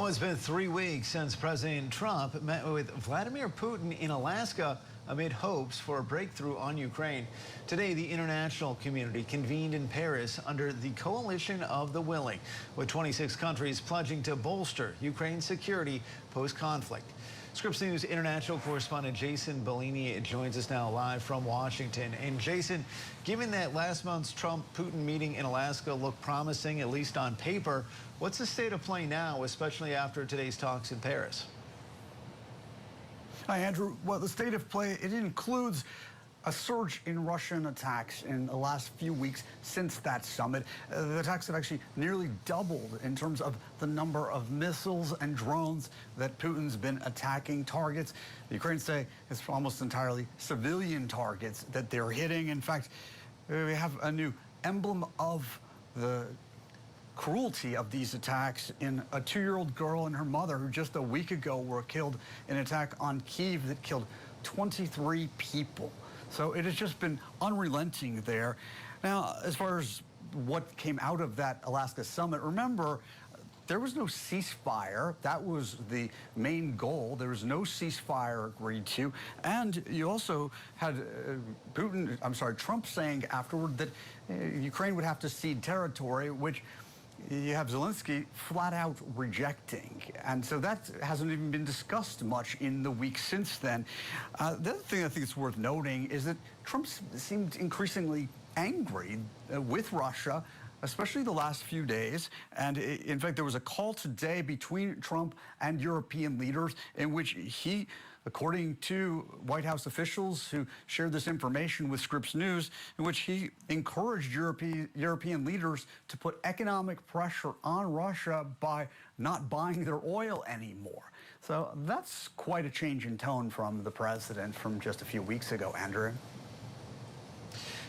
Well, it's been 3 weeks since President Trump met with Vladimir Putin in Alaska amid hopes for a breakthrough on Ukraine. Today, the international community convened in Paris under the Coalition of the Willing, with 26 countries pledging to bolster Ukraine's security post-conflict. Scripps News international correspondent Jason Bellini joins us now live from Washington. And Jason, given that last month's Trump-Putin meeting in Alaska looked promising, at least on paper, what's the state of play now, especially after today's talks in Paris? Hi, Andrew. Well, the state of play, it includes a surge in Russian attacks in the last few weeks since that summit. The attacks have actually nearly doubled in terms of the number of missiles and drones that Putin's been attacking targets. The Ukrainians say it's almost entirely civilian targets that they're hitting. In fact, we have a new emblem of the cruelty of these attacks in a 2-year-old girl and her mother, who just a week ago were killed in an attack on Kyiv that killed 23 people. So it has just been unrelenting there. Now, as far as what came out of that Alaska summit, remember, there was no ceasefire. That was the main goal. There was no ceasefire agreed to. And you also had Trump saying afterward that Ukraine would have to cede territory, which you have Zelensky flat out rejecting. And so that hasn't even been discussed much in the weeks since then. The other thing I think it's worth noting is that Trump seemed increasingly angry with Russia, especially the last few days. And in fact, there was a call today between Trump and European leaders in which he, according to White House officials who shared this information with Scripps News, in which he encouraged European leaders to put economic pressure on Russia by not buying their oil anymore. So that's quite a change in tone from the president from just a few weeks ago, Andrew.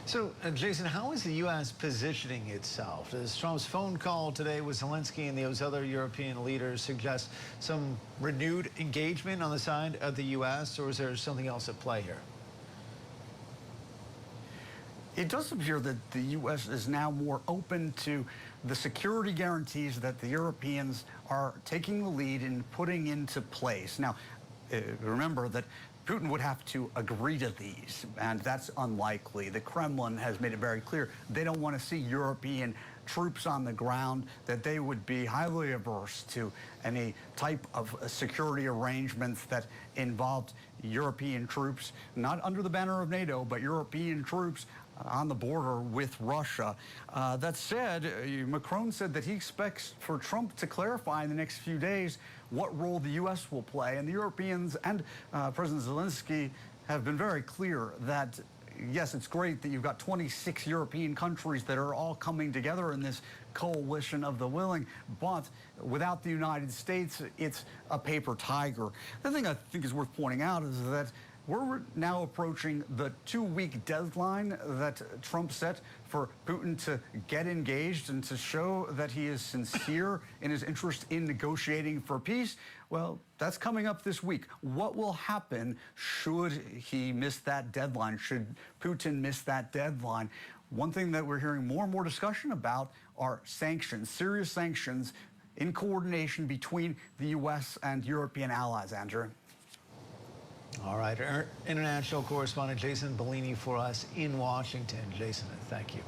So, Jason, how is the U.S. positioning itself? Does Trump's phone call today with Zelensky and those other European leaders suggest some renewed engagement on the side of the U.S., or is there something else at play here? It does appear that the U.S. is now more open to the security guarantees that the Europeans are taking the lead in putting into place. Now, remember that Putin would have to agree to these, and that's unlikely. The Kremlin has made it very clear they don't want to see European troops on the ground, that they would be highly averse to any type of security arrangements that involved European troops, not under the banner of NATO, but European troops on the border with Russia. That said, Macron said that he expects for Trump to clarify in the next few days what role the U.S. will play. And the Europeans and President Zelensky have been very clear that, yes, it's great that you've got 26 European countries that are all coming together in this coalition of the willing, but without the United States, it's a paper tiger. The thing I think is worth pointing out is that we're now approaching the 2-week deadline that Trump set for Putin to get engaged and to show that he is sincere in his interest in negotiating for peace. Well, that's coming up this week. What will happen should he miss that deadline, should Putin miss that deadline? One thing that we're hearing more and more discussion about are sanctions, serious sanctions in coordination between the U.S. and European allies, Andrew. All right, our international correspondent Jason Bellini for us in Washington. Jason, thank you.